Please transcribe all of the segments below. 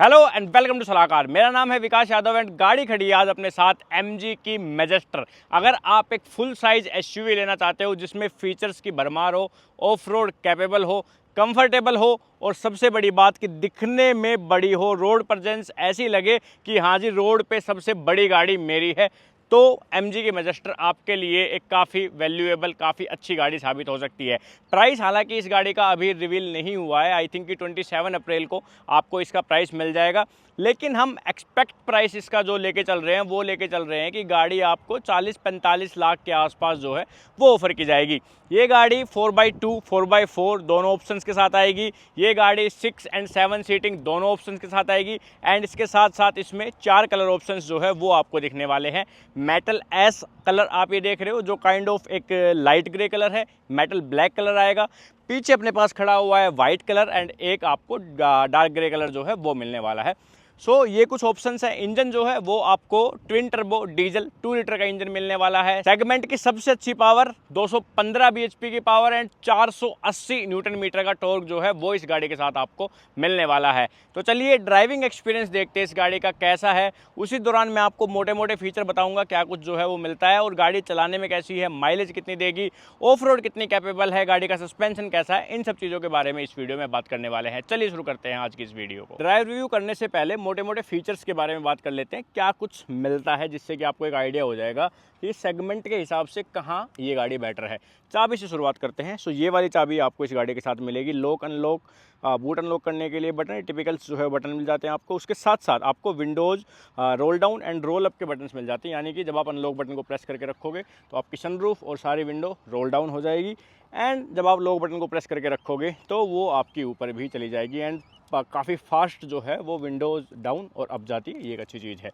Hello and welcome to सलाहकार। मेरा नाम है विकास यादव एंड गाड़ी खड़ी है आज अपने साथ MG की मैजेस्टर। अगर आप एक फुल साइज SUV लेना चाहते हो जिसमें फीचर्स की भरमार हो, ऑफ रोड कैपेबल हो, कंफर्टेबल हो और सबसे बड़ी बात कि दिखने में बड़ी हो, रोड प्रेजेंस ऐसी लगे कि हाँ जी रोड पे सबसे बड़ी गाड़ी मेरी है, तो MG की मैजेस्टर आपके लिए एक काफ़ी वैल्यूएबल, काफ़ी अच्छी गाड़ी साबित हो सकती है। प्राइस हालांकि इस गाड़ी का अभी रिवील नहीं हुआ है, आई थिंक कि 27 अप्रैल को आपको इसका प्राइस मिल जाएगा, लेकिन हम एक्सपेक्ट प्राइस इसका जो लेके चल रहे हैं वो लेके चल रहे हैं कि गाड़ी आपको 40-45 लाख के आसपास जो है वो ऑफर की जाएगी। ये गाड़ी 4x2, 4x4 दोनों ऑप्शंस के साथ आएगी। ये गाड़ी 6 और 7 सीटिंग दोनों ऑप्शंस के साथ आएगी एंड इसके साथ साथ इसमें 4 कलर ऑप्शंस जो है वो आपको दिखने वाले हैं। मेटल एस कलर आप ये देख रहे हो जो काइंड ऑफ एक लाइट ग्रे कलर है, मेटल ब्लैक कलर आएगा। पीछे अपने पास खड़ा हुआ है वाइट कलर एंड एक आपको डार्क ग्रे कलर जो है वो मिलने वाला है। ये कुछ ऑप्शंस हैं। इंजन जो है वो आपको ट्विन टर्बो डीजल 2 लीटर का इंजन मिलने वाला है। सेगमेंट की सबसे अच्छी पावर 215 bhp की पावर एंड 480 न्यूटन मीटर का टॉर्क जो है वो इस गाड़ी के साथ आपको मिलने वाला है। तो चलिए ड्राइविंग एक्सपीरियंस देखते हैं इस गाड़ी का कैसा है। उसी दौरान मैं आपको मोटे मोटे फीचर बताऊंगा क्या कुछ जो है वो मिलता है और गाड़ी चलाने में कैसी है, माइलेज कितनी देगी, ऑफ रोड कितनी कैपेबल है, गाड़ी का सस्पेंशन कैसा है, इन सब चीज़ों के बारे में इस वीडियो में बात करने वाले हैं। चलिए शुरू करते हैं आज की इस वीडियो को। ड्राइव रिव्यू करने से पहले मोटे मोटे फीचर्स के बारे में बात कर लेते हैं, क्या कुछ मिलता है जिससे कि आपको एक आइडिया हो जाएगा कि सेगमेंट के हिसाब से कहाँ ये गाड़ी बेटर है। चाबी से शुरुआत करते हैं। ये वाली चाबी आपको इस गाड़ी के साथ मिलेगी। लॉक अनलॉक, बूट अनलॉक करने के लिए बटन, टिपिकल जो है बटन मिल जाते हैं आपको। उसके साथ साथ आपको Windows roll down and roll up के बटन्स मिल जाते हैं, यानी कि जब आप अनलॉक बटन को प्रेस करके रखोगे तो आपकी सनरूफ और सारी विंडो रोल डाउन हो जाएगी एंड जब आप लॉक बटन को प्रेस करके रखोगे तो वो आपकी ऊपर भी चली जाएगी एंड काफ़ी फास्ट जो है वो विंडोज़ डाउन और अप जाती है। ये एक अच्छी चीज़ है।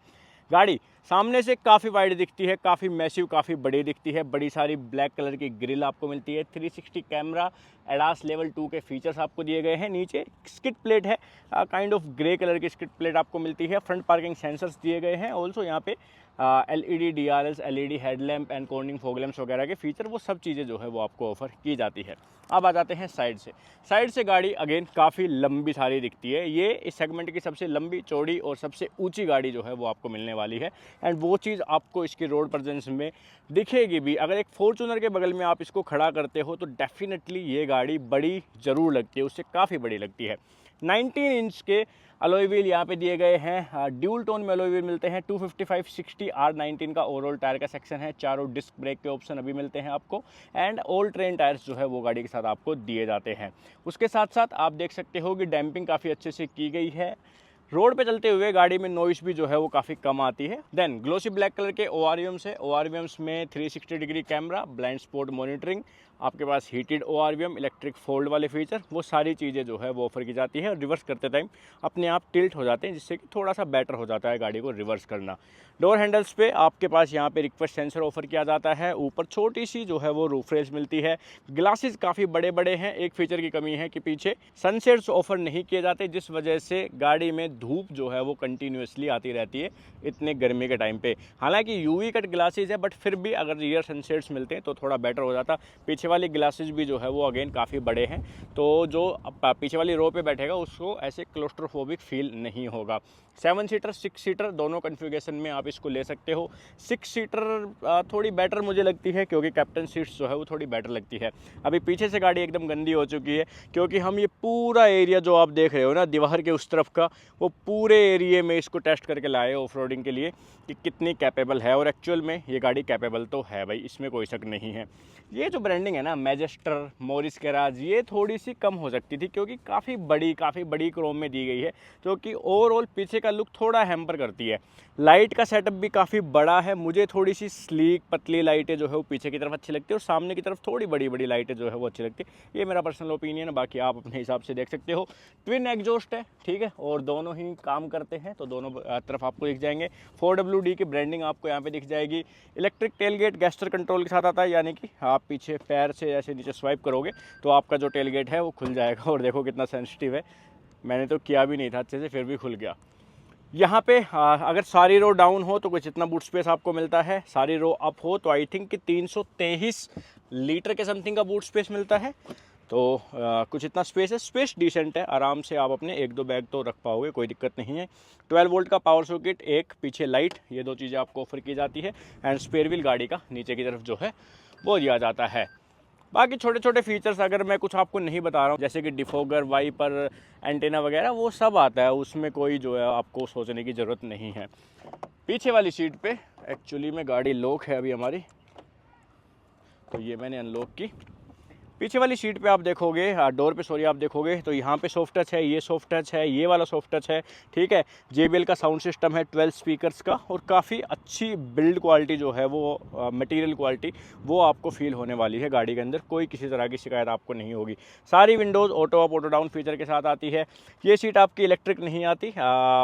गाड़ी सामने से काफ़ी वाइड दिखती है, काफ़ी मैसिव, काफ़ी बड़ी दिखती है। बड़ी सारी ब्लैक कलर की ग्रिल आपको मिलती है। 360 कैमरा, एडास लेवल 2 के फीचर्स आपको दिए गए हैं। नीचे स्किड प्लेट है, काइंड ऑफ ग्रे कलर की स्किड प्लेट आपको मिलती है। फ्रंट पार्किंग सेंसर्स दिए गए हैं। ऑल्सो यहाँ पे LED DRLs, LED headlamp and cornering fog lamps वगैरह के फीचर, वो सब चीज़ें जो है वो आपको ऑफर की जाती है। अब आ जाते हैं साइड से। साइड से गाड़ी अगेन काफ़ी लंबी सारी दिखती है। ये इस सेगमेंट की सबसे लंबी, चौड़ी और सबसे ऊंची गाड़ी जो है वो आपको मिलने वाली है एंड वो चीज़ आपको इसकी रोड प्रेजेंस में दिखेगी भी। अगर एक फॉर्च्यूनर के बगल में आप इसको खड़ा करते हो तो डेफिनेटली ये गाड़ी बड़ी ज़रूर लगती है, उससे काफ़ी बड़ी लगती है। 19 इंच के अलॉय व्हील यहाँ पे दिए गए हैं। ड्यूल टोन में अलॉय व्हील मिलते हैं। 255/60 R19 का ओवरऑल टायर का सेक्शन है। चारों डिस्क ब्रेक के ऑप्शन अभी मिलते हैं आपको एंड ऑल ट्रेन टायर्स जो है वो गाड़ी के साथ आपको दिए जाते हैं। उसके साथ साथ आप देख सकते हो कि डैम्पिंग काफ़ी अच्छे से की गई है। रोड पे चलते हुए गाड़ी में नॉइस भी जो है वो काफ़ी कम आती है। देन ग्लोसी ब्लैक कलर के ORVMs है। ORVMs में 360 degree camera, blind spot monitoring, आपके पास हीटेड ORVM, इलेक्ट्रिक फोल्ड वाले फीचर, वो सारी चीज़ें जो है वो ऑफर की जाती है और रिवर्स करते टाइम अपने आप टिल्ट हो जाते हैं, जिससे कि थोड़ा सा बेटर हो जाता है गाड़ी को रिवर्स करना। डोर हैंडल्स पे आपके पास यहाँ पे रिक्वेस्ट सेंसर ऑफर किया जाता है। ऊपर छोटी सी जो है वो रूफ रेस मिलती है। ग्लासेस काफ़ी बड़े बड़े हैं। एक फीचर की कमी है कि पीछे सनसेट्स ऑफर नहीं किए जाते, जिस वजह से गाड़ी में धूप जो है वो कंटिन्यूसली आती रहती है इतने गर्मी के टाइम पे। हालांकि UV कट ग्लासेस है बट फिर भी अगर रियर सनसेट्स मिलते हैं तो थोड़ा बेटर हो जाता। पीछे वाली ग्लासेस भी जो है वो अगेन काफ़ी बड़े हैं, तो जो पीछे वाली रो पे बैठेगा उसको ऐसे क्लोस्ट्रोफोबिक फील नहीं होगा। 7 सीटर 6 सीटर दोनों कन्फिगरेशन में आप इसको ले सकते हो। 6 सीटर थोड़ी बेटर मुझे लगती है क्योंकि कैप्टन सीट्स जो है वो थोड़ी बेटर लगती है। अभी पीछे से गाड़ी एकदम गंदी हो चुकी है क्योंकि हम ये पूरा एरिया जो आप देख रहे हो ना दीवार के उस तरफ का, वो पूरे एरिया में इसको टेस्ट करके लाए ऑफ रोडिंग के लिए कि कितनी कैपेबल है और एक्चुअल में ये गाड़ी कैपेबल तो है भाई, इसमें कोई शक नहीं है। ये जो ब्रांडिंग है ना मैजेस्टर, मोरिस गैराज, ये थोड़ी सी कम हो सकती थी क्योंकि काफ़ी बड़ी क्रोम में दी गई है जो कि ओवरऑल पीछे का लुक थोड़ा हैम्पर करती है। लाइट का सेटअप भी काफ़ी बड़ा है। मुझे थोड़ी सी स्लीक पतली लाइटें जो है वो पीछे की तरफ अच्छी लगती है और सामने की तरफ थोड़ी बड़ी लाइटें जो है वो अच्छी लगती है। ये मेरा पर्सनल ओपिनियन है, बाकी आप अपने हिसाब से देख सकते हो। ट्विन एग्जॉस्ट है, ठीक है, और दोनों ही काम करते हैं तो दोनों तरफ आपको दिख जाएंगे। 4WD की ब्रांडिंग आपको यहाँ पे दिख जाएगी। इलेक्ट्रिक टेलगेट गैस्टर कंट्रोल के साथ आता है, यानी कि आप पीछे पैर से ऐसे नीचे स्वाइप करोगे तो आपका जो टेलगेट है वो खुल जाएगा और देखो कितना सेंसिटिव है। मैंने तो किया भी नहीं था अच्छे से, फिर भी खुल गया। यहाँ पे अगर सारी रो डाउन हो तो कुछ इतना बूट स्पेस आपको मिलता है। सारी रो अप हो तो आई थिंक कि 323 लीटर के समथिंग का बूट स्पेस मिलता है। तो कुछ इतना स्पेस है, स्पेस डिसेंट है, आराम से आप अपने 1-2 बैग तो रख पाओगे, कोई दिक्कत नहीं है। 12 वोल्ट का पावर सॉकेट, एक पीछे लाइट, ये 2 चीज़ें आपको ऑफर की जाती है। एंड स्पेयर व्हील गाड़ी का नीचे की तरफ जो है वो दिया जाता है। बाकी छोटे छोटे फीचर्स अगर मैं कुछ आपको नहीं बता रहा हूँ, जैसे कि डिफोगर, वाइपर, एंटेना वगैरह, वो सब आता है, उसमें कोई जो है आपको सोचने की ज़रूरत नहीं है। पीछे वाली सीट पे एक्चुअली में गाड़ी लॉक है अभी हमारी, तो ये मैंने अनलॉक की। पीछे वाली सीट पे आप देखोगे, डोर पे सॉरी आप देखोगे तो यहाँ पे सॉफ्ट टच है, ये सॉफ्ट टच है, ये वाला सॉफ्ट टच है, ठीक है। JBL का साउंड सिस्टम है 12 स्पीकर्स का, और काफ़ी अच्छी बिल्ड क्वालिटी जो है वो मटेरियल क्वालिटी वो आपको फील होने वाली है गाड़ी के अंदर। कोई किसी तरह की शिकायत आपको नहीं होगी। सारी Windows auto up auto down feature के साथ आती है। ये सीट आपकी इलेक्ट्रिक नहीं आती,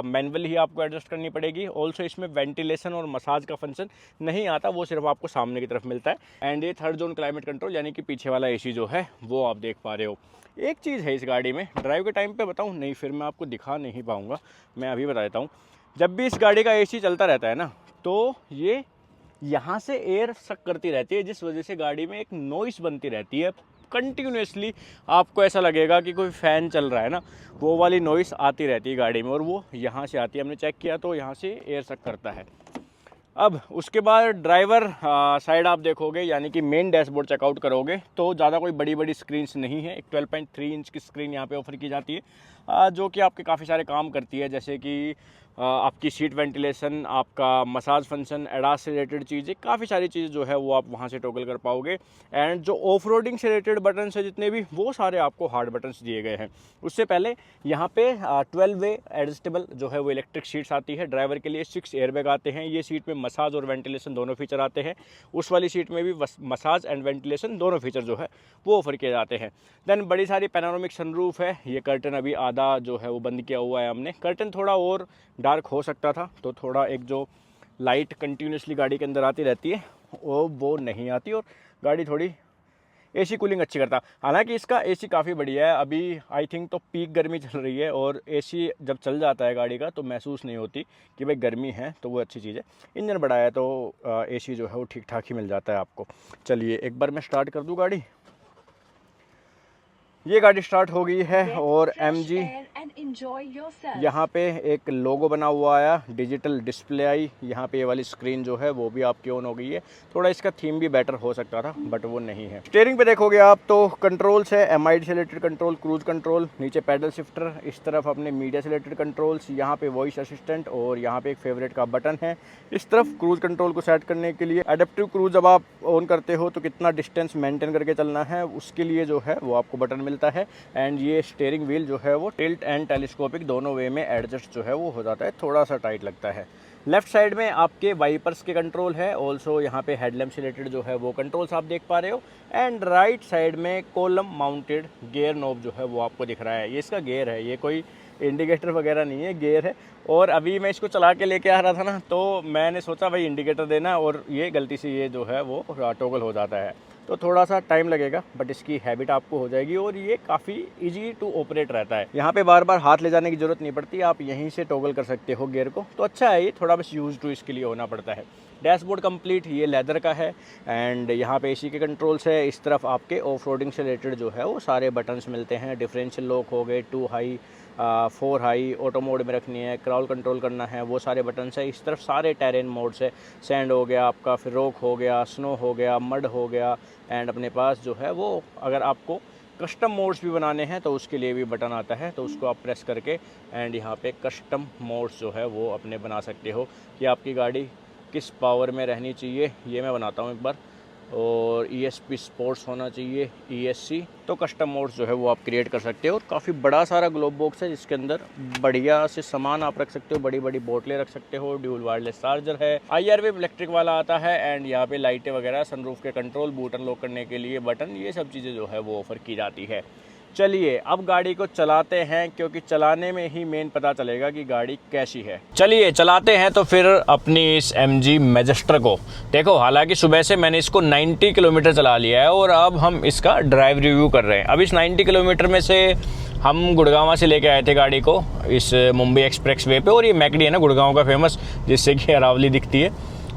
मैनुअल ही आपको एडजस्ट करनी पड़ेगी। ऑल्सो इसमें वेंटिलेशन और मसाज का फंक्शन नहीं आता, वो सिर्फ आपको सामने की तरफ मिलता है। एंड ये थर्ड जोन क्लाइमेट कंट्रोल, यानी कि पीछे वाला AC जो है वो आप देख पा रहे हो। एक चीज़ है इस गाड़ी में, ड्राइव के टाइम पे बताऊं, नहीं फिर मैं आपको दिखा नहीं पाऊंगा, मैं अभी बता देता हूं। जब भी इस गाड़ी का AC चलता रहता है ना, तो ये यहाँ से एयर सक करती रहती है, जिस वजह से गाड़ी में एक नॉइस बनती रहती है कंटिन्यूसली। आपको ऐसा लगेगा कि कोई फ़ैन चल रहा है ना, वो वाली नॉइस आती रहती है गाड़ी में, और वो यहाँ से आती है। हमने चेक किया तो यहाँ से एयर सक करता है। अब उसके बाद ड्राइवर साइड आप देखोगे, यानी कि मेन डैशबोर्ड चेकआउट करोगे तो ज़्यादा कोई बड़ी बड़ी स्क्रीन्स नहीं है। एक 12.3 इंच की स्क्रीन यहाँ पे ऑफर की जाती है, जो कि आपके काफ़ी सारे काम करती है, जैसे कि आपकी सीट वेंटिलेशन, आपका मसाज फंक्शन, एडास से रिलेटेड चीज़ें, काफ़ी सारी चीज़ जो है वो आप वहाँ से टॉगल कर पाओगे। एंड जो ऑफ रोडिंग से रिलेटेड बटन है जितने भी, वो सारे आपको हार्ड बटन्स दिए गए हैं। उससे पहले यहाँ पे 12 वे एडजस्टेबल जो है वो इलेक्ट्रिक सीट्स आती है। ड्राइवर के लिए 6 एयरबैग आते हैं। ये सीट में मसाज और वेंटिलेशन दोनों फीचर आते हैं। उस वाली सीट में भी मसाज एंड वेंटिलेशन दोनों फीचर जो है वो ऑफर किए जाते हैं। देन बड़ी सारी पैनोरामिक सनरूफ है। ये कर्टन अभी आधा जो है वो बंद किया हुआ है हमने। कर्टन थोड़ा और डार्क हो सकता था, तो थोड़ा एक जो लाइट कंटिन्यूसली गाड़ी के अंदर आती रहती है वो नहीं आती, और गाड़ी थोड़ी AC कूलिंग अच्छी करता। हालांकि इसका AC काफ़ी बढ़िया है। अभी आई थिंक तो पीक गर्मी चल रही है, और AC जब चल जाता है गाड़ी का तो महसूस नहीं होती कि भाई गर्मी है, तो वो अच्छी चीज़ है। इंजन बड़ा है तो AC जो है वो ठीक ठाक ही मिल जाता है आपको। चलिए एक बार मैं स्टार्ट कर दूँ गाड़ी। ये गाड़ी स्टार्ट हो गई है, और MG यहाँ पे एक लोगो बना हुआ आया, डिजिटल डिस्प्ले आई। यहाँ पे ये वाली स्क्रीन जो है वो भी आपकी ऑन हो गई है। थोड़ा इसका थीम भी बेटर हो सकता था, बट वो नहीं है। स्टीयरिंग पे देखोगे आप तो कंट्रोल्स है, MID से रिलेटेड कंट्रोल, क्रूज कंट्रोल, नीचे पैडल शिफ्टर, इस तरफ अपने मीडिया से रिलेटेड कंट्रोल्स, यहाँ पे वॉइस असिस्टेंट, और यहाँ पे एक फेवरेट का बटन है। इस तरफ क्रूज कंट्रोल को सेट करने के लिए एडेप्टिव क्रूज जब आप ऑन करते हो तो कितना डिस्टेंस मेंटेन करके चलना है, उसके लिए जो है वो आपको बटन मिलता है। एंड ये स्टीयरिंग व्हील जो है वो टिल्ट एंड टेलीस्कोपिक दोनों वे में एडजस्ट जो है वो हो जाता है, थोड़ा सा टाइट लगता है। लेफ्ट साइड में आपके वाइपर्स के कंट्रोल है, ऑल्सो यहाँ पे हेडलैम्प से रिलेटेड जो है वो कंट्रोल्स आप देख पा रहे हो। एंड राइट साइड में कॉलम माउंटेड गियर नॉब जो है वो आपको दिख रहा है। ये इसका गियर है, ये कोई इंडिकेटर वगैरह नहीं है, गियर है। और अभी मैं इसको चला के लेके आ रहा था ना, तो मैंने सोचा भाई इंडिकेटर देना, और ये गलती से ये जो है वो टॉगल हो जाता है, तो थोड़ा सा टाइम लगेगा, बट इसकी हैबिट आपको हो जाएगी, और ये काफ़ी इजी टू ऑपरेट रहता है। यहाँ पे बार बार हाथ ले जाने की ज़रूरत नहीं पड़ती, आप यहीं से टॉगल कर सकते हो गियर को, तो अच्छा है। ये थोड़ा बस यूज टू इसके लिए होना पड़ता है। डैशबोर्ड कंप्लीट ये लेदर का है। एंड यहाँ पे AC के कंट्रोल्स है। इस तरफ आपके ऑफ रोडिंग से रिलेटेड जो है वो सारे बटन्स मिलते हैं। डिफरेंशियल लॉक हो गए, 2 हाई 4 हाई, ऑटो मोड में रखनी है, क्रॉल कंट्रोल करना है, वो सारे बटन्स है। इस तरफ सारे टेरेन मोड्स है, सैंड हो गया आपका, फिर रॉक हो गया, स्नो हो गया, मड हो गया। एंड अपने पास जो है वो अगर आपको कस्टम मोड्स भी बनाने हैं तो उसके लिए भी बटन आता है, तो उसको आप प्रेस करके एंड यहाँ पे कस्टम मोड्स जो है वो अपने बना सकते हो कि आपकी गाड़ी किस पावर में रहनी चाहिए। ये मैं बनाता हूँ एक बार। और ESP स्पोर्ट्स होना चाहिए, ESC, तो कस्टम मोड्स जो है वो आप क्रिएट कर सकते हो। और काफ़ी बड़ा सारा ग्लोब बॉक्स है जिसके अंदर बढ़िया से सामान आप रख सकते हो, बड़ी बड़ी बोतलें रख सकते हो। ड्यूल वायरलेस चार्जर है, IR वेव इलेक्ट्रिक वाला आता है। एंड यहाँ पे लाइटें वगैरह, सनरूफ के कंट्रोल, बूट अनलॉक करने के लिए बटन, ये सब चीज़ें जो है वो ऑफर की जाती है। चलिए अब गाड़ी को चलाते हैं, क्योंकि चलाने में ही मेन पता चलेगा कि गाड़ी कैसी है। चलिए चलाते हैं तो फिर अपनी इस MG मैजेस्टर को। देखो हालांकि सुबह से मैंने इसको 90 किलोमीटर चला लिया है, और अब हम इसका ड्राइव रिव्यू कर रहे हैं। अब इस 90 किलोमीटर में से हम गुड़गांव से लेके आए थे गाड़ी को इस मुंबई एक्सप्रेस वे पे, और ये मैकडी है ना गुड़गांव का फेमस, जिससे कि अरावली दिखती है।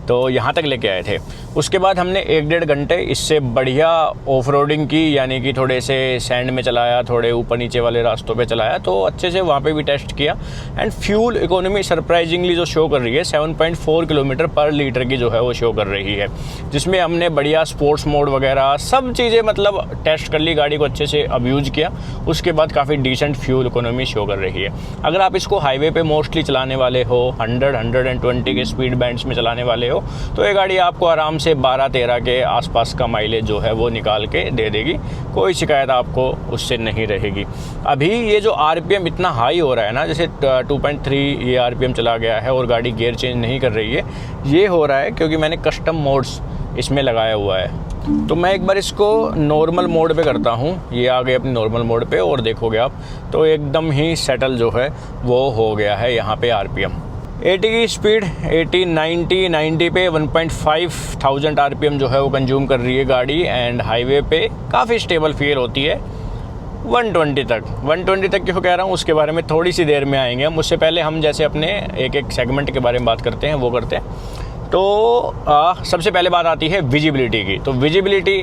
तो यहाँ तक लेके आए थे। उसके बाद हमने 1-1.5 घंटे इससे बढ़िया ऑफ रोडिंग की, यानी कि थोड़े से सैंड में चलाया, थोड़े ऊपर नीचे वाले रास्तों पे चलाया, तो अच्छे से वहाँ पे भी टेस्ट किया। एंड फ्यूल इकोनॉमी सरप्राइजिंगली जो शो कर रही है 7.4 किलोमीटर पर लीटर की जो है वो शो कर रही है, जिसमें हमने बढ़िया स्पोर्ट्स मोड वगैरह सब चीज़ें मतलब टेस्ट कर ली, गाड़ी को अच्छे से अब्यूज़ किया। उसके बाद काफ़ी डिसेंट फ्यूल इकोनॉमी शो कर रही है। अगर आप इसको हाईवे पे मोस्टली चलाने वाले हो, 100-120 के स्पीड बैंड्स में चलाने वाले हो, तो ये गाड़ी आपको आराम से 12-13 के आसपास का माइलेज जो है वो निकाल के दे देगी। कोई शिकायत आपको उससे नहीं रहेगी। अभी ये जो आरपीएम इतना हाई हो रहा है ना, जैसे 2.3 ये आरपीएम चला गया है और गाड़ी गियर चेंज नहीं कर रही है, ये हो रहा है क्योंकि मैंने कस्टम मोड्स इसमें लगाया हुआ है। तो मैं एक बार इसको नॉर्मल मोड पे करता हूँ, ये आ गए अपनी नॉर्मल मोड पे, और देखोगे आप तो एकदम ही सेटल जो है वो हो गया है यहाँ पे आरपीएम। 80 की स्पीड 80, 90 पे 1,500 आरपीएम जो है वो कंज्यूम कर रही है गाड़ी। एंड हाईवे पे काफ़ी स्टेबल फील होती है 120 तक क्यों कह रहा हूँ उसके बारे में थोड़ी सी देर में आएंगे हम। उससे पहले हम जैसे अपने एक सेगमेंट के बारे में बात करते हैं, वो करते हैं। तो सबसे पहले बात आती है विजिबिलिटी की। तो विजिबिलिटी,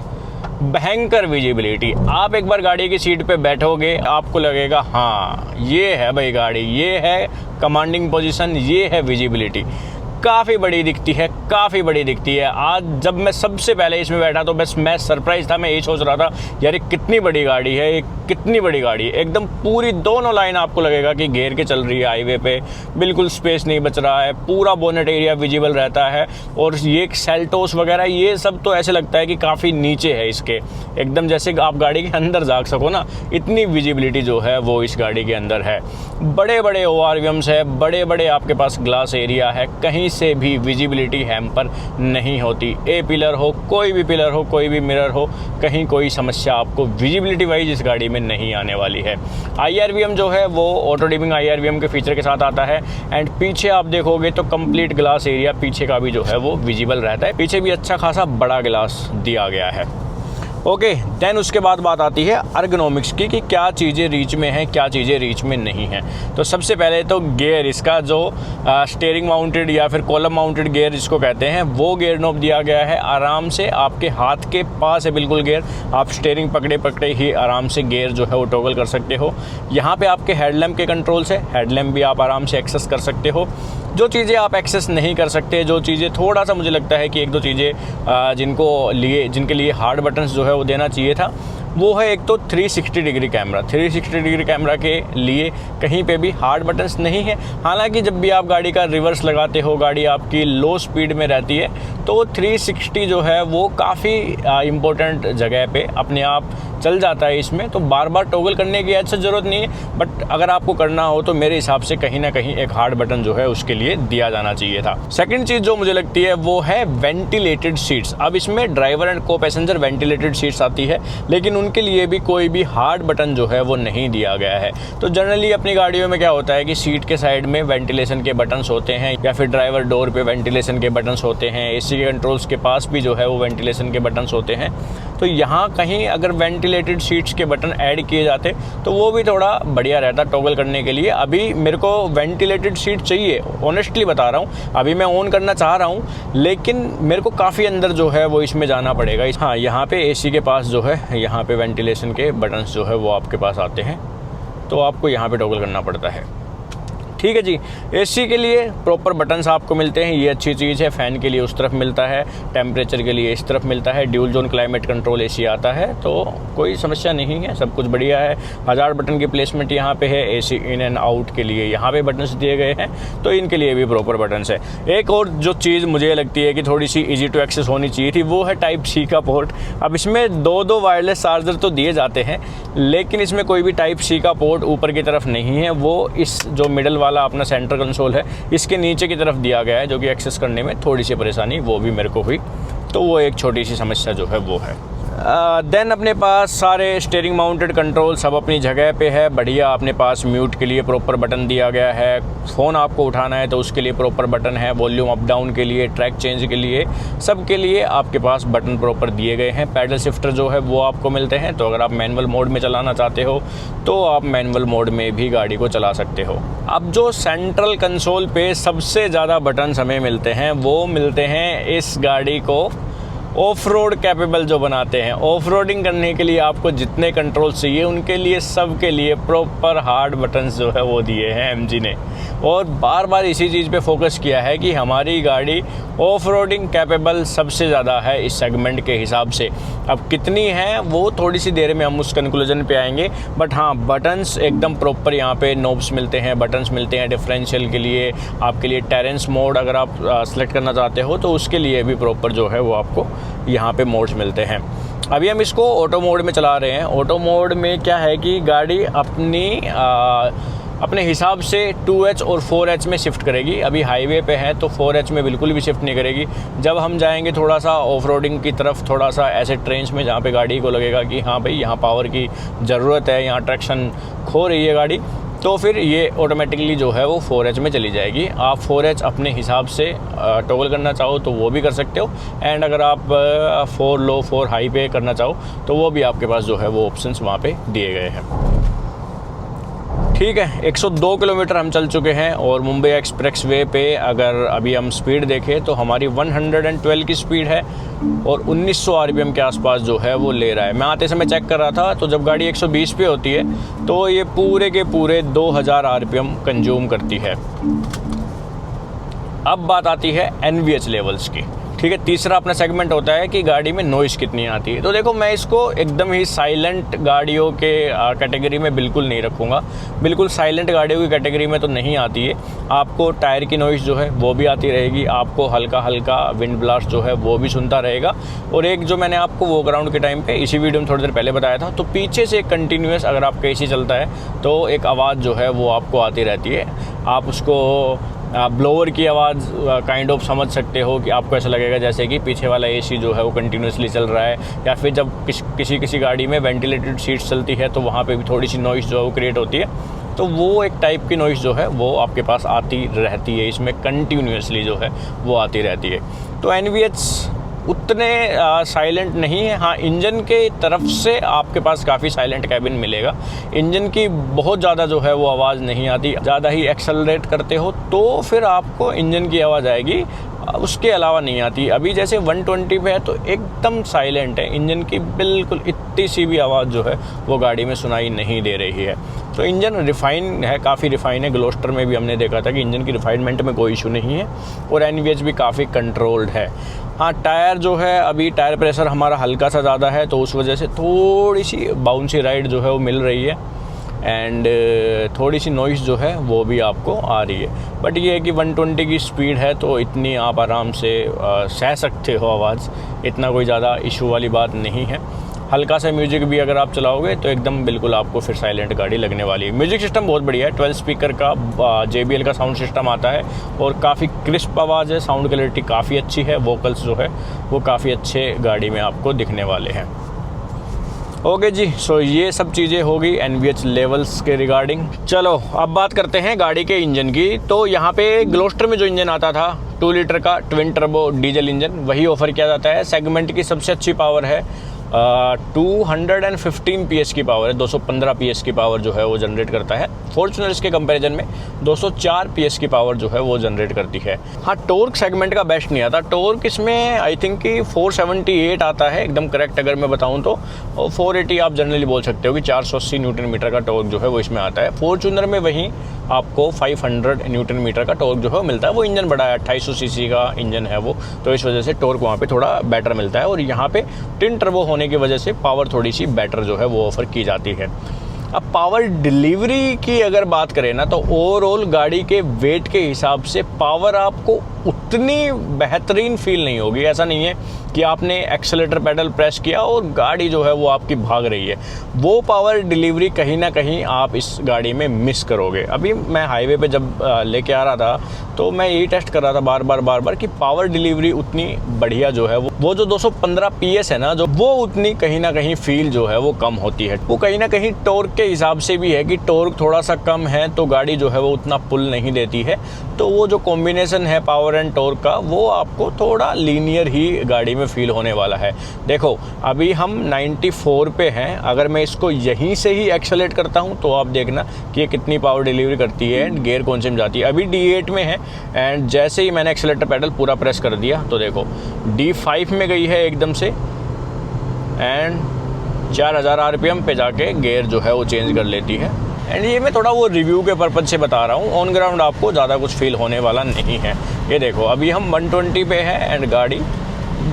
भयंकर विजिबिलिटी। आप एक बार गाड़ी की सीट पे बैठोगे, आपको लगेगा हाँ ये है भाई गाड़ी, ये है कमांडिंग पोजीशन, ये है विजिबिलिटी। काफ़ी बड़ी दिखती है, काफ़ी बड़ी दिखती है। आज जब मैं सबसे पहले इसमें बैठा तो बस मैं सरप्राइज था, मैं यही सोच रहा था यार कितनी बड़ी गाड़ी है, कितनी बड़ी गाड़ी है। एकदम पूरी दोनों लाइन आपको लगेगा कि घेर के चल रही है हाईवे पे, बिल्कुल स्पेस नहीं बच रहा है, पूरा बोनेट एरिया विजिबल रहता है। और ये सेल्टोस वगैरह ये सब तो ऐसे लगता है कि काफ़ी नीचे है इसके, एकदम जैसे आप गाड़ी के अंदर झाँक सको ना, इतनी विजिबिलिटी जो है वो इस गाड़ी के अंदर है। बड़े बड़े ORVMs है, बड़े बड़े आपके पास ग्लास एरिया है, कहीं से भी विजिबिलिटी हैम्पर नहीं होती। ए पिलर हो, कोई भी पिलर हो, कोई भी मिरर हो, कहीं कोई समस्या आपको विजिबिलिटी वाइज इस गाड़ी में नहीं आने वाली है। IRVM जो है वो ऑटो डिमिंग IRVM के फीचर के साथ आता है। एंड पीछे आप देखोगे तो कंप्लीट ग्लास एरिया पीछे का भी जो है वो विजिबल रहता है। पीछे भी अच्छा खासा बड़ा ग्लास दिया गया है। ओके, देन उसके बाद बात आती है अर्गोनॉमिक्स की कि क्या चीज़ें रीच में हैं, क्या चीज़ें रीच में नहीं हैं। तो सबसे पहले तो गियर, इसका जो स्टीयरिंग माउंटेड या फिर कॉलम माउंटेड गियर जिसको कहते हैं, वो गियर नॉब दिया गया है। आराम से आपके हाथ के पास है बिल्कुल गियर, आप स्टीयरिंग पकड़े ही आराम से गियर जो है वो टॉगल कर सकते हो। यहाँ पे आपके हेडलैम्प के कंट्रोल्स है, हेडलैम्प भी आप आराम से एक्सेस कर सकते हो। जो चीज़ें आप एक्सेस नहीं कर सकते, जो चीज़ें थोड़ा सा मुझे लगता है कि 1-2 चीज़ें जिनके लिए हार्ड बटन्स जो है वो देना चाहिए था, वो है एक तो 360 डिग्री कैमरा। 360 डिग्री कैमरा के लिए कहीं पे भी हार्ड बटन्स नहीं है। हालांकि जब भी आप गाड़ी का रिवर्स लगाते हो, गाड़ी आपकी लो स्पीड में रहती है, तो 360 जो है वो काफ़ी इम्पोर्टेंट जगह पे अपने आप चल जाता है इसमें। तो बार बार टॉगल करने की ऐसा ज़रूरत नहीं है, बट अगर आपको करना हो तो मेरे हिसाब से कहीं ना कहीं एक हार्ड बटन जो है उसके लिए दिया जाना चाहिए था। सेकंड चीज़ जो मुझे लगती है वो है वेंटिलेटेड सीट्स। अब इसमें ड्राइवर एंड को पैसेंजर वेंटिलेटेड सीट्स आती है, लेकिन उनके लिए भी कोई भी हार्ड बटन जो है वो नहीं दिया गया है। तो जनरली अपनी गाड़ियों में क्या होता है कि सीट के साइड में वेंटिलेशन के बटन्स होते हैं, या फिर ड्राइवर डोर पे वेंटिलेशन के बटन्स होते हैं, एसी के कंट्रोल्स के पास भी जो है वो वेंटिलेशन के बटन्स होते हैं। तो यहाँ कहीं अगर वेंटिलेटेड सीट्स के बटन ऐड किए जाते तो वो भी थोड़ा बढ़िया रहता टॉगल करने के लिए। अभी मेरे को वेंटिलेटेड सीट चाहिए, ऑनेस्टली बता रहा हूँ। अभी मैं ऑन करना चाह रहा हूँ, लेकिन मेरे को काफ़ी अंदर जो है वो इसमें जाना पड़ेगा। हाँ, यहाँ पे एसी के पास जो है, यहाँ पे वेंटिलेशन के बटन्स जो है वो आपके पास आते हैं, तो आपको यहाँ पे टॉगल करना पड़ता है। ठीक है जी। एसी के लिए प्रॉपर बटन्स आपको मिलते हैं, ये अच्छी चीज़ है। फ़ैन के लिए उस तरफ मिलता है, टेम्परेचर के लिए इस तरफ मिलता है। Dual zone climate control AC आता है, तो कोई समस्या नहीं है, सब कुछ बढ़िया है। 1000 बटन की प्लेसमेंट यहाँ पे है। एसी इन एंड आउट के लिए यहाँ पे बटन्स दिए गए हैं, तो इनके लिए भी प्रॉपर बटन्स है। एक और जो चीज़ मुझे लगती है कि थोड़ी सी ईजी टू एक्सेस होनी चाहिए थी, वो है टाइप सी का पोर्ट। अब इसमें 2 वायरलेस चार्जर तो दिए जाते हैं, लेकिन इसमें कोई भी टाइप सी का पोर्ट ऊपर की तरफ नहीं है। वो इस जो मिडल वाला अपना सेंटर कंसोल है, इसके नीचे की तरफ दिया गया है, जो कि एक्सेस करने में थोड़ी सी परेशानी वो भी मेरे को हुई। तो वो एक छोटी सी समस्या जो है वो है। देन अपने पास सारे स्टीयरिंग माउंटेड कंट्रोल सब अपनी जगह पे है, बढ़िया। अपने पास म्यूट के लिए प्रॉपर बटन दिया गया है, फ़ोन आपको उठाना है तो उसके लिए प्रॉपर बटन है, वॉल्यूम अप डाउन के लिए, ट्रैक चेंज के लिए, सब के लिए आपके पास बटन प्रॉपर दिए गए हैं। पैडल शिफ्टर जो है वो आपको मिलते हैं, तो अगर आप मैनुअल मोड में चलाना चाहते हो तो आप मैनुअल मोड में भी गाड़ी को चला सकते हो। अब जो सेंट्रल कंसोल पे सबसे ज़्यादा बटन्स हमें मिलते हैं वो मिलते हैं इस गाड़ी को ऑफ रोड कैपेबल जो बनाते हैं। ऑफ रोडिंग करने के लिए आपको जितने कंट्रोल चाहिए उनके लिए सब के लिए प्रॉपर हार्ड बटन्स जो है वो दिए हैं एमजी ने, और बार बार इसी चीज़ पे फोकस किया है कि हमारी गाड़ी ऑफ रोडिंग कैपेबल सबसे ज़्यादा है इस सेगमेंट के हिसाब से। अब कितनी है वो थोड़ी सी देर में हम उस कंक्लूजन पे आएंगे, बट हाँ बटन्स एकदम प्रॉपर यहाँ पे नोब्स मिलते हैं, बटन्स मिलते हैं डिफरेंशियल के लिए, आपके लिए टेरेंस मोड अगर आप सेलेक्ट करना चाहते हो तो उसके लिए भी प्रॉपर जो है वो आपको यहाँ पे मोड्स मिलते हैं। अभी हम इसको ऑटो मोड में चला रहे हैं। ऑटो मोड में क्या है कि गाड़ी अपने हिसाब से 2H और 4H में शिफ्ट करेगी। अभी हाईवे पे है तो 4H में बिल्कुल भी शिफ्ट नहीं करेगी। जब हम जाएंगे थोड़ा सा ऑफ रोडिंग की तरफ, थोड़ा सा ऐसे ट्रेंच में जहाँ पे गाड़ी को लगेगा कि हाँ भाई यहाँ पावर की ज़रूरत है, यहाँ ट्रैक्शन खो रही है गाड़ी, तो फिर ये ऑटोमेटिकली जो है वो 4H में चली जाएगी। आप 4H अपने हिसाब से टॉगल करना चाहो तो वो भी कर सकते हो, एंड अगर आप 4 लो 4 हाई पे करना चाहो तो वो भी आपके पास जो है वो ऑप्शंस वहाँ पे दिए गए हैं। ठीक है, 102 किलोमीटर हम चल चुके हैं और मुंबई एक्सप्रेस वे पे अगर अभी हम स्पीड देखें तो हमारी 112 की स्पीड है और 1900 RPM के आसपास जो है वो ले रहा है। मैं आते समय चेक कर रहा था तो जब गाड़ी 120 पे होती है तो ये पूरे के पूरे 2000 RPM कंज्यूम करती है। अब बात आती है NVH लेवल्स की। ठीक है, तीसरा अपना सेगमेंट होता है कि गाड़ी में नॉइज़ कितनी आती है। तो देखो मैं इसको एकदम ही साइलेंट गाड़ियों के कैटेगरी में बिल्कुल नहीं रखूँगा। बिल्कुल साइलेंट गाड़ियों की कैटेगरी में तो नहीं आती है। आपको टायर की नॉइज़ जो है वो भी आती रहेगी, आपको हल्का हल्का विंड ब्लास्ट जो है वो भी सुनता रहेगा। और एक जो मैंने आपको वॉक अराउंड के टाइम पे इसी वीडियो में थोड़ी देर पहले बताया था, तो पीछे से कंटिन्यूस अगर आपका AC चलता है तो एक आवाज़ जो है वो आपको आती रहती है। आप उसको ब्लोअर की आवाज़ काइंड ऑफ समझ सकते हो कि आपको ऐसा लगेगा जैसे कि पीछे वाला AC जो है वो कंटिन्यूसली चल रहा है, या फिर जब किसी गाड़ी में वेंटिलेटेड सीट्स चलती है तो वहाँ पे भी थोड़ी सी नॉइज़ जो है वो क्रिएट होती है। तो वो एक टाइप की नॉइज़ जो है वो आपके पास आती रहती है, इसमें कंटिन्यूसली जो है वो आती रहती है। तो NVH उतने साइलेंट नहीं है। हाँ, इंजन के तरफ से आपके पास काफ़ी साइलेंट कैबिन मिलेगा। इंजन की बहुत ज़्यादा जो है वो आवाज़ नहीं आती। ज़्यादा ही एक्सेलरेट करते हो तो फिर आपको इंजन की आवाज़ आएगी, उसके अलावा नहीं आती। अभी जैसे 120 पे है तो एकदम साइलेंट है, इंजन की बिल्कुल इतनी सी भी आवाज़ जो है वो गाड़ी में सुनाई नहीं दे रही है। तो इंजन रिफ़ाइन है, काफ़ी रिफ़ाइन है। ग्लोस्टर में भी हमने देखा था कि इंजन की रिफ़ाइनमेंट में कोई इशू नहीं है और NVH भी काफ़ी कंट्रोल्ड है। हाँ, टायर जो है अभी टायर प्रेशर हमारा हल्का सा ज़्यादा है तो उस वजह से थोड़ी सी बाउंसी राइड जो है वो मिल रही है, एंड थोड़ी सी नॉइज़ जो है वो भी आपको आ रही है। बट ये है कि 120 की स्पीड है तो इतनी आप आराम से सह सकते हो आवाज़, इतना कोई ज़्यादा इशू वाली बात नहीं है। हल्का सा म्यूजिक भी अगर आप चलाओगे तो एकदम बिल्कुल आपको फिर साइलेंट गाड़ी लगने वाली है। म्यूजिक सिस्टम बहुत बढ़िया है, 12 स्पीकर का JBL का साउंड सिस्टम आता है और काफ़ी क्रिस्प आवाज़ है, साउंड क्लैरिटी काफ़ी अच्छी है, वोकल्स जो है वो काफ़ी अच्छे गाड़ी में आपको दिखने वाले हैं। ओके जी, सो ये सब चीज़ें होगी NVH लेवल्स के रिगार्डिंग। चलो अब बात करते हैं गाड़ी के इंजन की। तो यहाँ पे ग्लोस्टर में जो इंजन आता था 2 लीटर का ट्विन टर्बो डीजल इंजन, वही ऑफ़र किया जाता है। सेगमेंट की सबसे अच्छी पावर है 215 PS की पावर है, 215 PS की पावर जो है वो जनरेट करता है। फॉर्च्यूनर्स के कंपैरिजन में 204 PS की पावर जो है वो जनरेट करती है। हाँ, टॉर्क सेगमेंट का बेस्ट नहीं आता। टॉर्क इसमें आई थिंक कि 478 आता है एकदम करेक्ट अगर मैं बताऊं तो, और 480 आप जनरली बोल सकते हो कि 480 न्यूटन मीटर का टॉर्क जो है वो इसमें आता है। फॉर्च्यूनर में वहीं आपको 500 न्यूटन मीटर का टॉर्क जो है मिलता है। वो इंजन बड़ा है, 2800 सीसी का इंजन है वो, तो इस वजह से टॉर्क वहाँ पे थोड़ा बेटर मिलता है। और यहाँ पे ट्विन टर्बो होने की वजह से पावर थोड़ी सी बेटर जो है वो ऑफ़र की जाती है। अब पावर डिलीवरी की अगर बात करें ना तो ओवरऑल गाड़ी के वेट के हिसाब से पावर आपको उतनी बेहतरीन फील नहीं होगी। ऐसा नहीं है कि आपने एक्सेलेरेटर पेडल प्रेस किया और गाड़ी जो है वो आपकी भाग रही है, वो पावर डिलीवरी कहीं ना कहीं आप इस गाड़ी में मिस करोगे। अभी मैं हाईवे पे जब लेके आ रहा था तो मैं यही टेस्ट कर रहा था बार बार कि पावर डिलीवरी उतनी बढ़िया जो है वो जो 215 PS है ना, जो वो उतनी कहीं ना कहीं फील जो है वो कम होती है। वो कहीं ना कहीं टॉर्क के हिसाब से भी है कि टॉर्क थोड़ा सा कम है तो गाड़ी जो है वो उतना पुल नहीं देती है। तो वो जो कॉम्बिनेशन है पावर एंड टॉर्क का, वो आपको थोड़ा लीनियर ही गाड़ी में फील होने वाला है। देखो अभी हम 94 पे हैं, अगर मैं इसको यहीं से ही एक्सेलेरेट करता हूँ तो आप देखना कि ये कितनी पावर डिलीवरी करती है एंड गियर कौन से में जाती है। अभी D8 में है एंड जैसे ही मैंने एक्सेलेरेटर पेडल पूरा प्रेस कर दिया तो देखो D5 में गई है एकदम से एंड 4000 RPM पे जाके गियर जो है वो चेंज कर लेती है। एंड ये मैं थोड़ा वो रिव्यू के पर्पज़ से बता रहा हूँ, ऑन ग्राउंड आपको ज़्यादा कुछ फील होने वाला नहीं है। ये देखो अभी हम 120 पे है एंड गाड़ी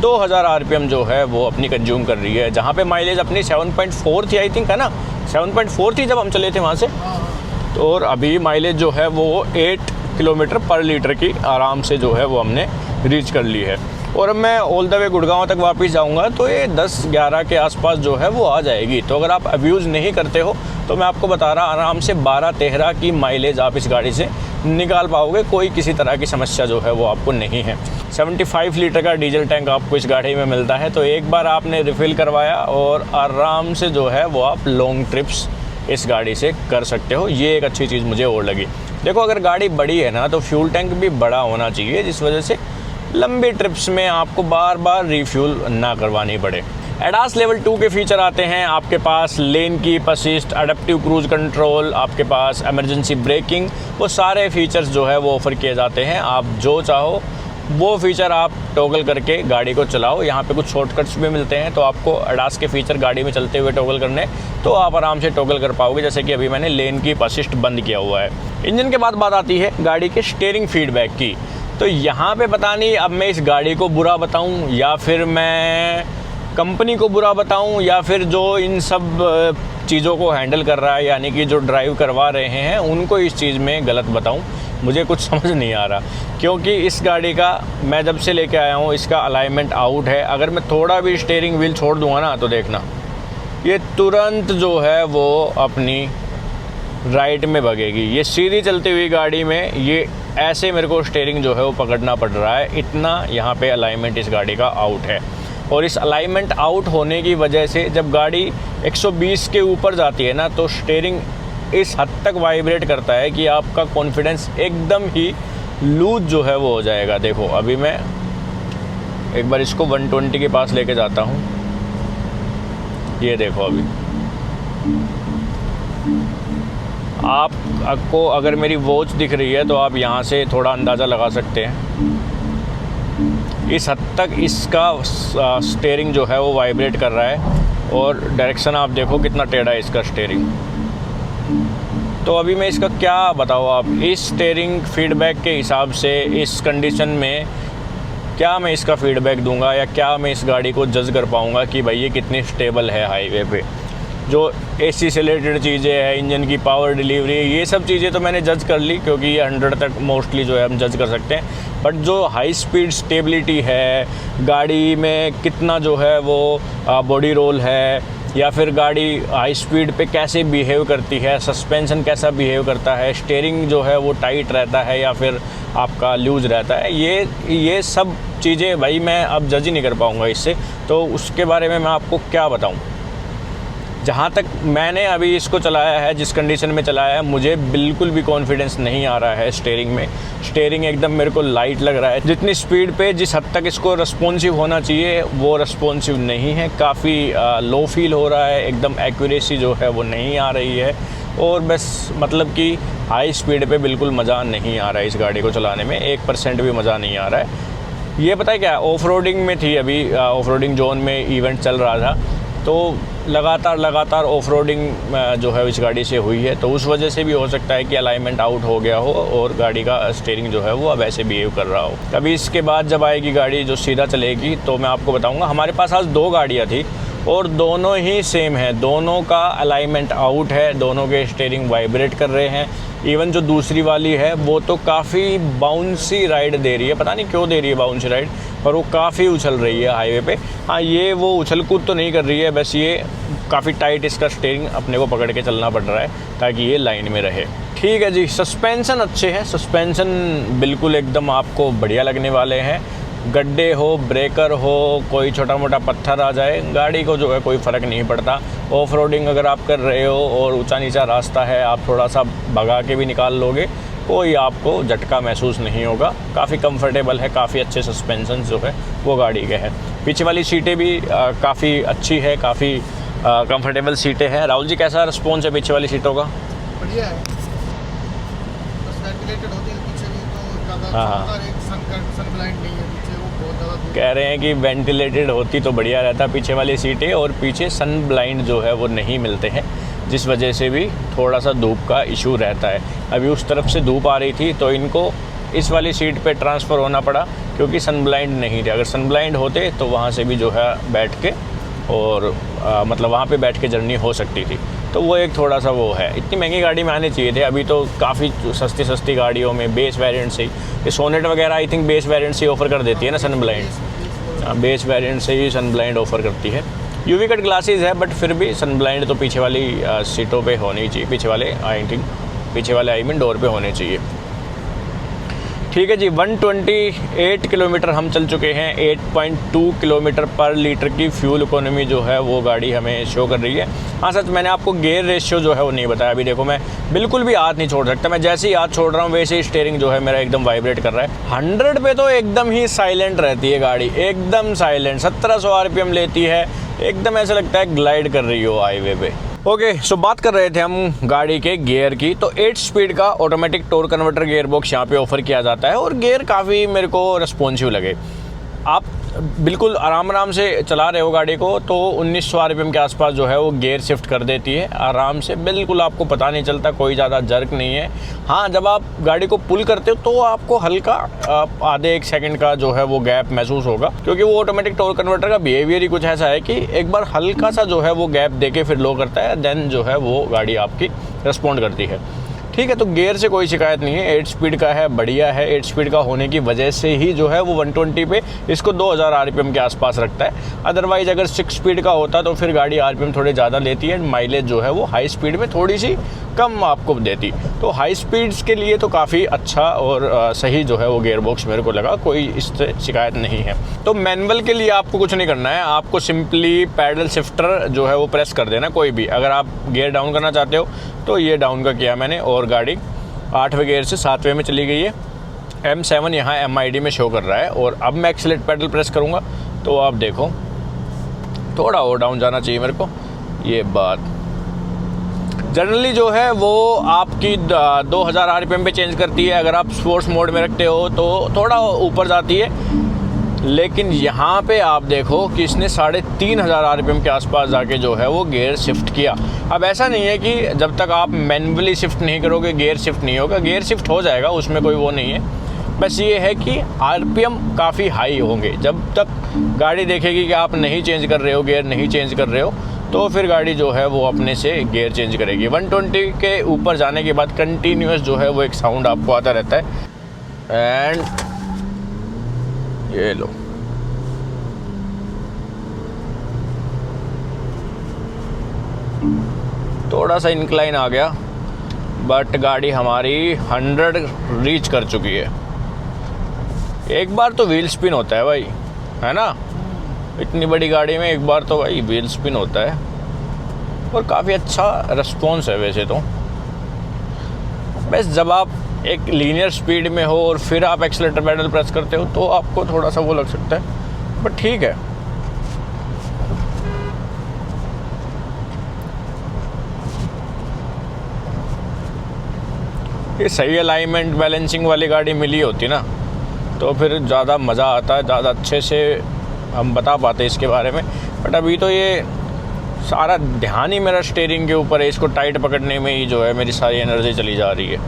2000 RPM जो है वो अपनी कंज्यूम कर रही है, जहाँ पे माइलेज अपनी 7.4 थी आई थिंक, है ना, 7.4 थी जब हम चले थे वहाँ से। तो और अभी माइलेज जो है वो 8 किलोमीटर पर लीटर की आराम से जो है वो हमने रीच कर ली है। और अब मैं ऑल द वे गुड़गांव तक वापस जाऊंगा तो ये 10-11 के आसपास जो है वो आ जाएगी। तो अगर आप अब्यूज़ नहीं करते हो तो मैं आपको बता रहा आराम से 12-13 की माइलेज आप इस गाड़ी से निकाल पाओगे, कोई किसी तरह की समस्या जो है वो आपको नहीं है। 75 लीटर का डीजल टैंक आपको इस गाड़ी में मिलता है, तो एक बार आपने रिफ़िल करवाया और आराम से जो है वो आप लॉन्ग ट्रिप्स इस गाड़ी से कर सकते हो। ये एक अच्छी चीज़ मुझे और लगी। देखो अगर गाड़ी बड़ी है ना तो फ्यूल टैंक भी बड़ा होना चाहिए, जिस वजह से लंबी ट्रिप्स में आपको बार बार रिफ्यूल ना करवानी पड़े। एडास लेवल 2 के फीचर आते हैं आपके पास lane keep assist, adaptive cruise control, आपके पास इमरजेंसी ब्रेकिंग, वो सारे फीचर्स जो है वो ऑफ़र किए जाते हैं। आप जो चाहो वो फीचर आप टॉगल करके गाड़ी को चलाओ। यहाँ पे कुछ शॉर्टकट्स भी मिलते हैं, तो आपको एडास के फीचर गाड़ी में चलते हुए टॉगल करने तो आप आराम से टॉगल कर पाओगे, जैसे कि अभी मैंने लेन कीप असिस्ट बंद किया हुआ है। इंजन के बाद बात आती है गाड़ी के स्टीयरिंग फीडबैक की। तो यहाँ पे पता नहीं अब मैं इस गाड़ी को बुरा बताऊँ या फिर मैं कंपनी को बुरा बताऊं या फिर जो इन सब चीज़ों को हैंडल कर रहा है, यानी कि जो ड्राइव करवा रहे हैं उनको इस चीज़ में गलत बताऊं, मुझे कुछ समझ नहीं आ रहा। क्योंकि इस गाड़ी का मैं जब से लेके आया हूं इसका अलाइनमेंट आउट है। अगर मैं थोड़ा भी स्टीयरिंग व्हील छोड़ दूंगा ना तो देखना ये तुरंत जो है वो अपनी राइट में भगेगी। ये सीधी चलती हुई गाड़ी में ये ऐसे मेरे को स्टीयरिंग जो है वो पकड़ना पड़ रहा है, इतना यहाँ पे अलाइनमेंट इस गाड़ी का आउट है। और इस अलाइनमेंट आउट होने की वजह से जब गाड़ी 120 के ऊपर जाती है ना तो स्टीयरिंग इस हद तक वाइब्रेट करता है कि आपका कॉन्फिडेंस एकदम ही लूज जो है वो हो जाएगा। देखो अभी मैं एक बार इसको 120 के पास लेके जाता हूँ, ये देखो अभी आपको अगर मेरी वॉच दिख रही है तो आप यहाँ से थोड़ा अंदाज़ा लगा सकते हैं इस हद तक इसका स्टीयरिंग जो है वो वाइब्रेट कर रहा है। और डायरेक्शन आप देखो कितना टेढ़ा है इसका स्टीयरिंग। तो अभी मैं इसका क्या बताऊँ, आप इस स्टीयरिंग फीडबैक के हिसाब से इस कंडीशन में क्या मैं इसका फीडबैक दूंगा या क्या मैं इस गाड़ी को जज कर पाऊँगा कि भाई ये कितनी स्टेबल है हाईवे पे। जो AC से रिलेटेड चीज़ें हैं, इंजन की पावर डिलीवरी, ये सब चीज़ें तो मैंने जज कर ली क्योंकि ये 100 तक मोस्टली जो है हम जज कर सकते हैं। बट जो हाई स्पीड स्टेबिलिटी है, गाड़ी में कितना जो है वो बॉडी रोल है, या फिर गाड़ी हाई स्पीड पे कैसे बिहेव करती है, सस्पेंशन कैसा बिहेव करता है, स्टीयरिंग जो है वो टाइट रहता है या फिर आपका लूज रहता है, ये सब चीज़ें भाई मैं अब जज ही नहीं कर पाऊँगा इससे। तो उसके बारे में मैं आपको क्या बताऊँ। जहाँ तक मैंने अभी इसको चलाया है, जिस कंडीशन में चलाया है, मुझे बिल्कुल भी कॉन्फिडेंस नहीं आ रहा है स्टीयरिंग में। स्टीयरिंग एकदम मेरे को लाइट लग रहा है। जितनी स्पीड पे जिस हद तक इसको रिस्पॉन्सिव होना चाहिए वो रिस्पॉन्सिव नहीं है, काफ़ी लो फील हो रहा है, एकदम एक्यूरेसी जो है वो नहीं आ रही है। और बस मतलब कि हाई स्पीड पे बिल्कुल मज़ा नहीं आ रहा है इस गाड़ी को चलाने में, 1% भी मज़ा नहीं आ रहा है। ये पता है क्या, ऑफ रोडिंग में थी अभी, ऑफ रोडिंग जोन में इवेंट चल रहा था, तो लगातार ऑफ रोडिंग जो है इस गाड़ी से हुई है, तो उस वजह से भी हो सकता है कि अलाइनमेंट आउट हो गया हो और गाड़ी का स्टीयरिंग जो है वो अब ऐसे बिहेव कर रहा हो। अभी इसके बाद जब आएगी गाड़ी जो सीधा चलेगी तो मैं आपको बताऊंगा। हमारे पास आज 2 गाड़ियाँ थी, और दोनों ही सेम है, दोनों का अलाइनमेंट आउट है, दोनों के स्टीयरिंग वाइब्रेट कर रहे हैं। इवन जो दूसरी वाली है वो तो काफ़ी बाउंसी राइड दे रही है, पता नहीं क्यों दे रही है बाउंसी राइड, पर वो काफ़ी उछल रही है हाईवे पे। हाँ, ये वो उछल कूद तो नहीं कर रही है, बस ये काफ़ी टाइट इसका स्टीयरिंग अपने को पकड़ के चलना पड़ रहा है ताकि ये लाइन में रहे। ठीक है जी, सस्पेंसन अच्छे हैं, सस्पेंसन बिल्कुल एकदम आपको बढ़िया लगने वाले हैं। गड्ढे हो, ब्रेकर हो, कोई छोटा मोटा पत्थर आ जाए, गाड़ी को जो है कोई फ़र्क नहीं पड़ता। ऑफ रोडिंग अगर आप कर रहे हो और ऊंचा नीचा रास्ता है, आप थोड़ा सा भगा के भी निकाल लोगे, कोई आपको झटका महसूस नहीं होगा। काफ़ी कंफर्टेबल है, काफ़ी अच्छे सस्पेंसन जो है वो गाड़ी के हैं। पीछे वाली सीटें भी काफ़ी अच्छी है, काफ़ी कंफर्टेबल सीटें हैं। राहुल जी, कैसा रिस्पॉन्स है पीछे वाली सीटों का? बढ़िया है, बस वेंटिलेटेड होती है पीछे भी तो ज़्यादा। हाँ, सन ब्लाइंड नहीं है पीछे, वो बहुत ज़्यादा। कह रहे हैं कि वेंटिलेटेड होती तो बढ़िया रहता पीछे वाली सीटें, और पीछे सन ब्लाइंड जो है वो नहीं मिलते हैं, जिस वजह से भी थोड़ा सा धूप का इशू रहता है। अभी उस तरफ से धूप आ रही थी तो इनको इस वाली सीट पे ट्रांसफ़र होना पड़ा क्योंकि सन ब्लाइंड नहीं थे। अगर सन ब्लाइंड होते तो वहाँ से भी जो है बैठ के और मतलब वहाँ पे बैठ के जर्नी हो सकती थी। तो वो एक थोड़ा सा वो है, इतनी महंगी गाड़ी में आने चाहिए थे। अभी तो काफ़ी सस्ती गाड़ियों में बेस वेरिएंट से ये सोनेट वगैरह आई थिंक बेस वेरिएंट से ऑफ़र कर देती है ना सन ब्लाइंड, बेस वेरिएंट से ही सन ब्लाइंड ऑफ़र करती है। यूवी कट ग्लासेस है, बट फिर भी सन ब्लाइंड तो पीछे वाली सीटों पे होनी चाहिए, पीछे वाले आई मीन डोर पे होने चाहिए। ठीक है जी, 128 किलोमीटर हम चल चुके हैं। 8.2 किलोमीटर पर लीटर की फ्यूल इकोनॉमी जो है वो गाड़ी हमें शो कर रही है। हाँ सच, मैंने आपको गियर रेशियो जो है वो नहीं बताया। अभी देखो, मैं बिल्कुल भी हाथ नहीं छोड़ सकता, मैं जैसे ही हाथ छोड़ रहा हूँ वैसे ही स्टीयरिंग जो है मेरा एकदम वाइब्रेट कर रहा है। 100 पे तो एकदम ही साइलेंट रहती है गाड़ी, एकदम साइलेंट। 1700 RPM लेती है, एकदम ऐसा लगता है ग्लाइड कर रही हो हाईवे पे। ओके, सो बात कर रहे थे हम गाड़ी के गियर की। तो 8 स्पीड का automatic torque converter gear box यहाँ पे ऑफर किया जाता है और गियर काफ़ी मेरे को रिस्पॉन्सिव लगे। आप बिल्कुल आराम से चला रहे हो गाड़ी को तो 1900 RPM के आसपास जो है वो गियर शिफ्ट कर देती है आराम से, बिल्कुल आपको पता नहीं चलता, कोई ज़्यादा जर्क नहीं है। हाँ, जब आप गाड़ी को पुल करते हो तो आपको हल्का आधे 1 सेकंड का जो है वो गैप महसूस होगा, क्योंकि वो ऑटोमेटिक टॉर्क कन्वर्टर का बिहेवियर ही कुछ ऐसा है कि एक बार हल्का सा जो है वो गैप देके फिर लो करता है, देन जो है वो गाड़ी आपकी रिस्पॉन्ड करती है। ठीक है, तो गियर से कोई शिकायत नहीं है, 8 स्पीड का है, बढ़िया है। 8 स्पीड का होने की वजह से ही जो है वो 120 पे इसको 2000 RPM के आसपास रखता है। अदरवाइज अगर 6 स्पीड का होता तो फिर गाड़ी RPM थोड़े ज़्यादा लेती है, माइलेज जो है वो हाई स्पीड में थोड़ी सी कम आपको देती। तो हाई स्पीड्स के लिए तो काफ़ी अच्छा और सही जो है वो गियर बॉक्स मेरे को लगा, कोई इससे शिकायत नहीं है। तो मैनुअल के लिए आपको कुछ नहीं करना है, आपको सिंपली पैडल शिफ्टर जो है वो प्रेस कर देना कोई भी। अगर आप गियर डाउन करना चाहते हो तो ये डाउन का किया मैंने और गाड़ी 8वें गियर से 7वें में चली गई है। M7 यहाँ MID में शो कर रहा है और अब मैं एक्सीलेट पैडल प्रेस करूँगा तो आप देखो थोड़ा और डाउन जाना चाहिए मेरे को। ये बात जनरली जो है वो आपकी 2000 RPM पे चेंज करती है, अगर आप स्पोर्ट्स मोड में रखते हो तो थोड़ा ऊपर जाती है, लेकिन यहाँ पे आप देखो कि इसने 3500 RPM के आसपास जाके जो है वो गियर शिफ्ट किया। अब ऐसा नहीं है कि जब तक आप मैनुअली शिफ्ट नहीं करोगे गियर शिफ्ट नहीं होगा, गियर शिफ्ट हो जाएगा, उसमें कोई वो नहीं है। बस ये है कि RPM काफ़ी हाई होंगे। जब तक गाड़ी देखेगी कि आप नहीं चेंज कर रहे हो, गियर नहीं चेंज कर रहे हो, तो फिर गाड़ी जो है वो अपने से गियर चेंज करेगी। 120 के ऊपर जाने के बाद कंटिन्यूस जो है वो एक साउंड आपको आता रहता है। एंड ये लो, थोड़ा सा इंक्लाइन आ गया, बट गाड़ी हमारी 100 रीच कर चुकी है। एक बार तो व्हील स्पिन होता है भाई, है ना, इतनी बड़ी गाड़ी में एक बार तो भाई व्हील स्पिन होता है। और काफ़ी अच्छा रिस्पॉन्स है वैसे तो। बस जब आप एक लीनियर स्पीड में हो और फिर आप एक्सीलेटर पेडल प्रेस करते हो तो आपको थोड़ा सा वो लग सकता है, बट ठीक है। ये सही अलाइनमेंट बैलेंसिंग वाली गाड़ी मिली होती ना तो फिर ज़्यादा मज़ा आता है, ज़्यादा अच्छे से हम बता पाते इसके बारे में। बट अभी तो ये सारा ध्यान ही मेरा स्टीयरिंग के ऊपर है, इसको टाइट पकड़ने में ही जो है मेरी सारी एनर्जी चली जा रही है।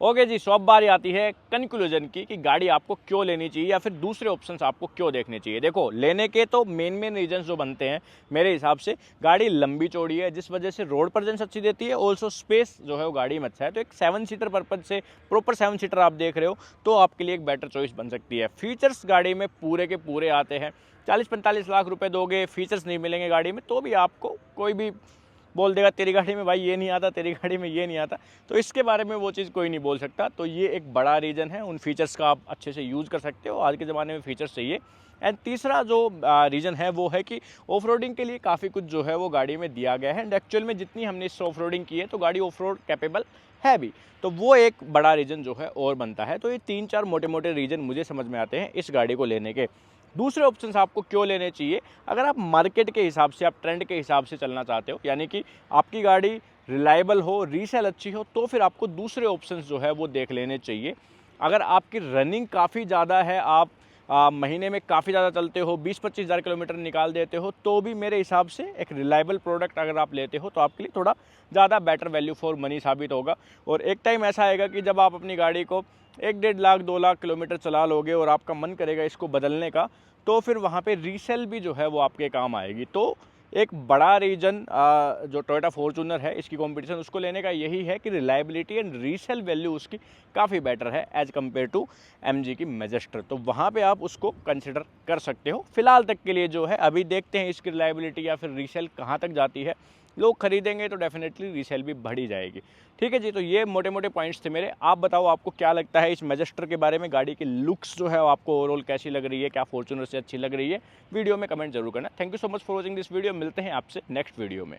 ओके जी, सो अब बारी आती है कंक्लूजन की कि गाड़ी आपको क्यों लेनी चाहिए या फिर दूसरे ऑप्शंस आपको क्यों देखने चाहिए। देखो, लेने के तो मेन रीजंस जो बनते हैं मेरे हिसाब से, गाड़ी लंबी चौड़ी है जिस वजह से रोड प्रेजेंस अच्छी देती है, ऑल्सो स्पेस जो है वो गाड़ी में अच्छा है। तो एक 7 सीटर पर्पज से, प्रॉपर 7 सीटर आप देख रहे हो तो आपके लिए एक बेटर चॉइस बन सकती है। फीचर्स गाड़ी में पूरे के पूरे आते हैं। 40-45 लाख रुपए दोगे, फीचर्स नहीं मिलेंगे गाड़ी में, तो भी आपको कोई भी बोल देगा तेरी गाड़ी में भाई ये नहीं आता, तेरी गाड़ी में ये नहीं आता, तो इसके बारे में वो चीज़ कोई नहीं बोल सकता। तो ये एक बड़ा रीज़न है, उन फीचर्स का आप अच्छे से यूज़ कर सकते हो, आज के ज़माने में फीचर्स चाहिए। एंड तीसरा जो रीज़न है वो है कि ऑफ रोडिंग के लिए काफ़ी कुछ जो है वो गाड़ी में दिया गया है। एंड एक्चुअल में जितनी हमने इस ऑफ रोडिंग की है तो गाड़ी ऑफ रोड कैपेबल है भी, तो वो एक बड़ा रीज़न जो है और बनता है। तो ये 3-4 मोटे मोटे रीज़न मुझे समझ में आते हैं इस गाड़ी को लेने के। दूसरे ऑप्शंस आपको क्यों लेने चाहिए, अगर आप मार्केट के हिसाब से, आप ट्रेंड के हिसाब से चलना चाहते हो, यानी कि आपकी गाड़ी रिलायबल हो, रीसेल अच्छी हो, तो फिर आपको दूसरे ऑप्शंस जो है वो देख लेने चाहिए। अगर आपकी रनिंग काफ़ी ज़्यादा है, आप महीने में काफ़ी ज़्यादा चलते हो, 20-25 हज़ार किलोमीटर निकाल देते हो, तो भी मेरे हिसाब से एक रिलायबल प्रोडक्ट अगर आप लेते हो तो आपके लिए थोड़ा ज़्यादा बेटर वैल्यू फॉर मनी साबित होगा। और एक टाइम ऐसा आएगा कि जब आप अपनी गाड़ी को 1-1.5 लाख 2 लाख किलोमीटर चला लोगे और आपका मन करेगा इसको बदलने का, तो फिर वहाँ पे रीसेल भी जो है वो आपके काम आएगी। तो एक बड़ा रीज़न जो टोयोटा फॉर्च्यूनर है इसकी कंपटीशन उसको लेने का यही है कि रिलायबिलिटी एंड रीसेल वैल्यू उसकी काफ़ी बेटर है एज़ कम्पेयर टू एमजी की मैजेस्टर। तो वहाँ पे आप उसको कंसिडर कर सकते हो। फिलहाल तक के लिए जो है, अभी देखते हैं इसकी रिलायबिलिटी या फिर रीसेल कहाँ तक जाती है। लोग खरीदेंगे तो डेफिनेटली रीसेल भी बढ़ी जाएगी। ठीक है जी, तो ये मोटे मोटे पॉइंट्स थे मेरे। आप बताओ आपको क्या लगता है इस मैजेस्टर के बारे में, गाड़ी की लुक्स जो है आपको ओवरऑल कैसी लग रही है, क्या फॉर्च्यूनर से अच्छी लग रही है? वीडियो में कमेंट जरूर करना। Thank you so much for watching this video. मिलते हैं आपसे नेक्स्ट वीडियो में।